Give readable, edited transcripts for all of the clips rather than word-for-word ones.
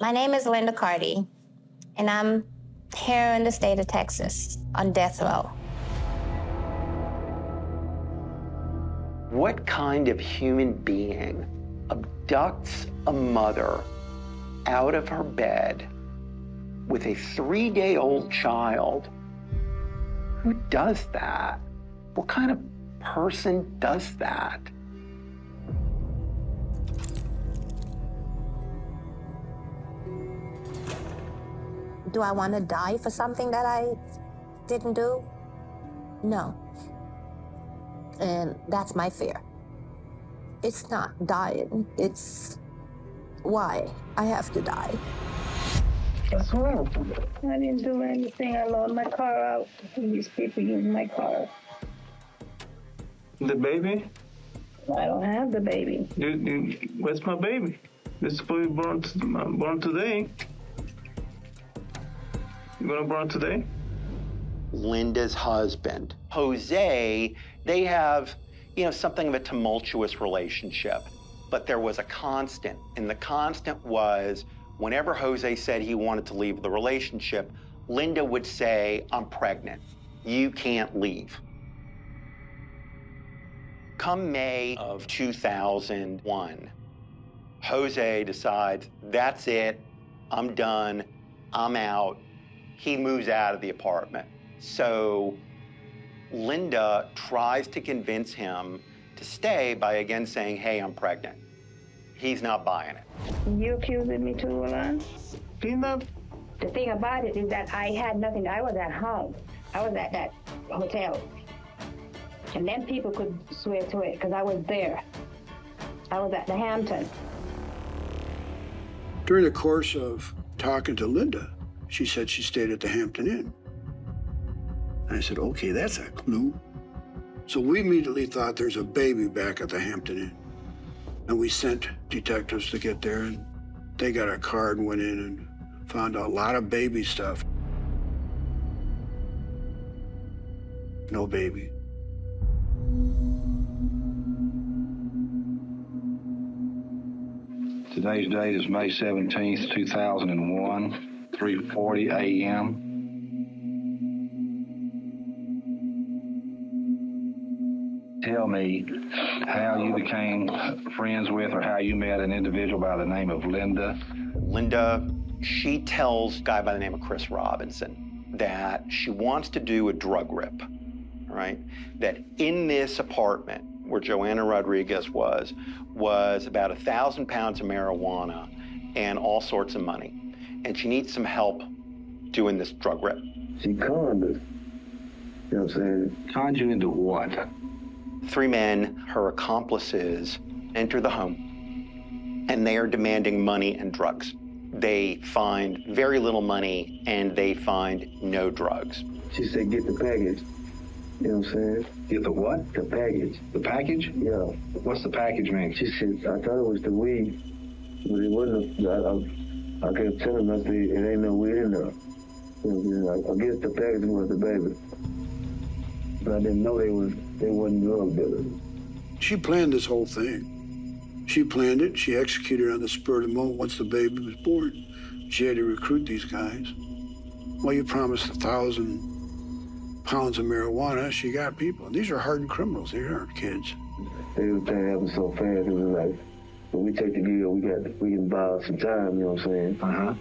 My name is Linda Carty, and I'm here in the state of Texas on death row. What kind of human being abducts a mother out of her bed with a 3-day-old child? Who does that? What kind of person does that? Do I want to die for something that I didn't do? No. And that's my fear. It's not dying, it's why I have to die. What's wrong? I didn't do anything. I loaned my car out, and these people used my car. The baby? I don't have the baby. Where's my baby? This boy born today. You gonna born today? Linda's husband, Jose, they have, something of a tumultuous relationship. But there was a constant, and the constant was whenever Jose said he wanted to leave the relationship, Linda would say, "I'm pregnant. You can't leave." Come May of 2001, Jose decides, that's it, I'm done, I'm out. He moves out of the apartment. So Linda tries to convince him to stay by again saying, "Hey, I'm pregnant." He's not buying it. You accusing me too, Alon? Kidnap? The thing about it is that I had nothing. I was at home. I was at that hotel. And then people could swear to it because I was there. I was at the Hampton. During the course of talking to Linda, she said she stayed at the Hampton Inn. And I said, okay, that's a clue. So we immediately thought there's a baby back at the Hampton Inn. And we sent detectives to get there, and they got a card and went in and found a lot of baby stuff. No baby. Today's date is May 17th, 2001, 3:40 a.m. Tell me how you became friends with or how you met an individual by the name of Linda. Linda, she tells a guy by the name of Chris Robinson that she wants to do a drug rip, right? That in this apartment where Joanna Rodriguez was about 1,000 pounds of marijuana and all sorts of money. And she needs some help doing this drug rip. She conned us. You know what I'm saying? Conned you into what? 3 men, her accomplices, enter the home, and they are demanding money and drugs. They find very little money, and they find no drugs. She said, get the package. You know what I'm saying? Get the what? The package. The package? Yeah. What's the package mean? She said, I thought it was the weed, but it wasn't. I kept telling her, I said, it ain't no weed in there. You know, I guess the package was the baby. But I didn't know they wasn't drug dealers. She planned this whole thing. She planned it. She executed on the spur of the moment once the baby was born. She had to recruit these guys. Well, you promised 1,000 pounds of marijuana. She got people. These are hardened criminals. They aren't kids. They were trying to happen so fast. It was like, when we take the deal, we can buy some time. You know what I'm saying? Uh-huh.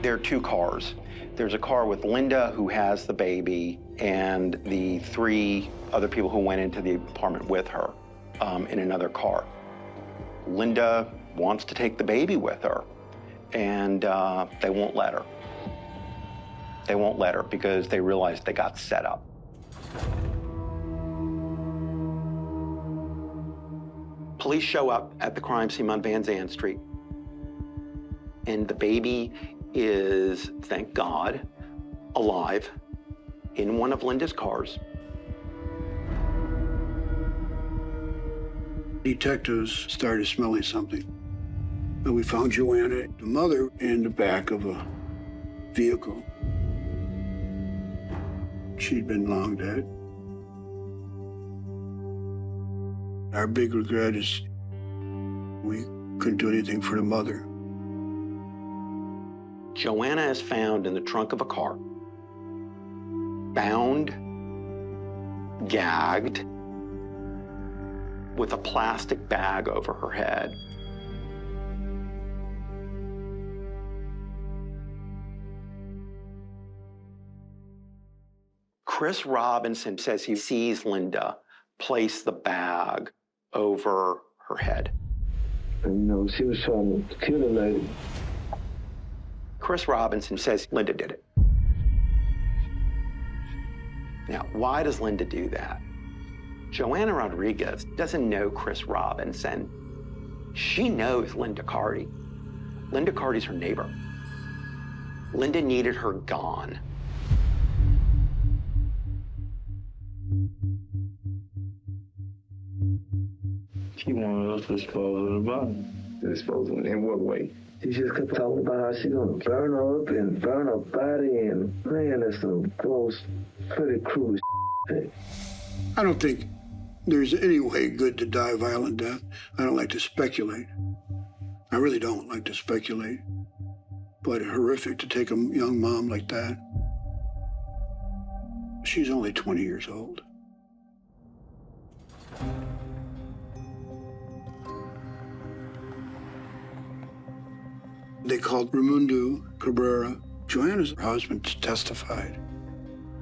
There are 2 cars. There's a car with Linda, who has the baby, and the 3 other people who went into the apartment with her in another car. Linda wants to take the baby with her, and they won't let her. They won't let her because they realize they got set up. Police show up at the crime scene on Van Zandt Street, and the baby is, thank God, alive in one of Linda's cars. Detectives started smelling something. And we found Joanna, the mother, in the back of a vehicle. She'd been long dead. Our big regret is we couldn't do anything for the mother. Joanna is found in the trunk of a car, bound, gagged, with a plastic bag over her head. Chris Robinson says he sees Linda place the bag over her head. And, she was trying to kill the lady. Chris Robinson says Linda did it. Now, why does Linda do that? Joanna Rodriguez doesn't know Chris Robinson. She knows Linda Carty. Linda Carty's her neighbor. Linda needed her gone. She wanted us to dispose of the body. Dispose of it in what way? She just kept talking about how she gonna burn her up and burn her body, and man, that's some gross, pretty cruel shit. I don't think there's any way good to die a violent death. I don't like to speculate. I really don't like to speculate. But horrific to take a young mom like that. She's only 20 years old. They called Raimundo Cabrera. Joanna's husband testified.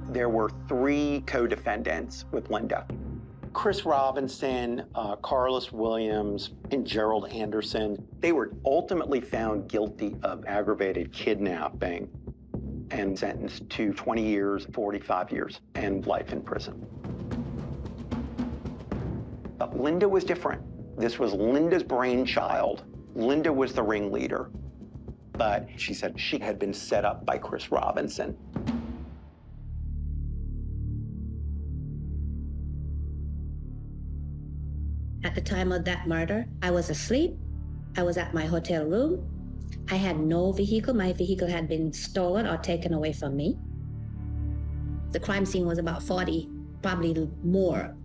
There were 3 co-defendants with Linda. Chris Robinson, Carlos Williams, and Gerald Anderson. They were ultimately found guilty of aggravated kidnapping and sentenced to 20 years, 45 years, and life in prison. But Linda was different. This was Linda's brainchild. Linda was the ringleader. But she said she had been set up by Chris Robinson. At the time of that murder, I was asleep. I was at my hotel room. I had no vehicle. My vehicle had been stolen or taken away from me. The crime scene was about 40, probably more,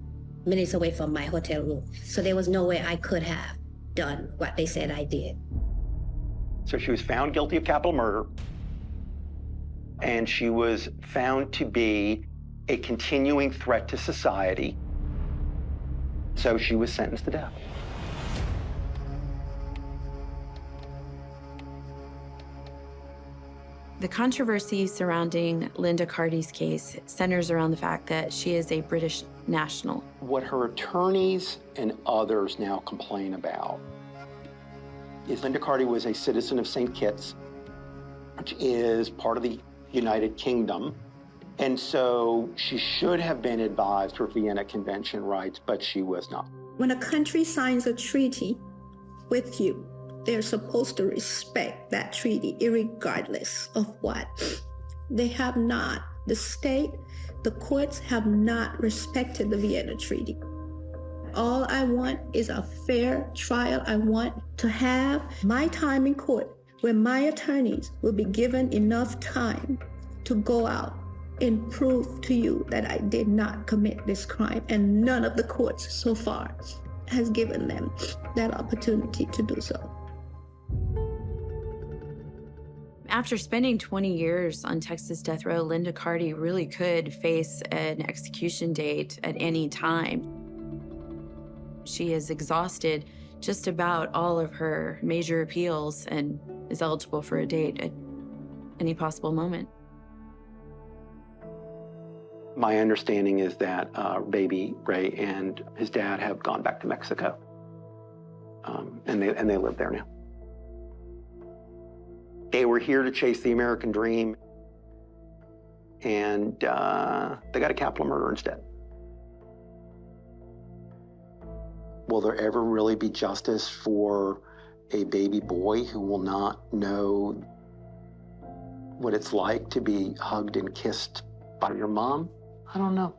minutes away from my hotel room. So there was no way I could have done what they said I did. So she was found guilty of capital murder, and she was found to be a continuing threat to society. So she was sentenced to death. The controversy surrounding Linda Carty's case centers around the fact that she is a British national. What her attorneys and others now complain about is Linda Carty was a citizen of St. Kitts, which is part of the United Kingdom. And so she should have been advised her Vienna Convention rights, but she was not. When a country signs a treaty with you, they're supposed to respect that treaty, irregardless of what. They have not. The state, the courts have not respected the Vienna Treaty. All I want is a fair trial. I want to have my time in court where my attorneys will be given enough time to go out and prove to you that I did not commit this crime. And none of the courts so far has given them that opportunity to do so. After spending 20 years on Texas death row, Linda Carty really could face an execution date at any time. She has exhausted just about all of her major appeals and is eligible for a date at any possible moment. My understanding is that baby Ray and his dad have gone back to Mexico, and they live there now. They were here to chase the American dream, and they got a capital murder instead. Will there ever really be justice for a baby boy who will not know what it's like to be hugged and kissed by your mom? I don't know.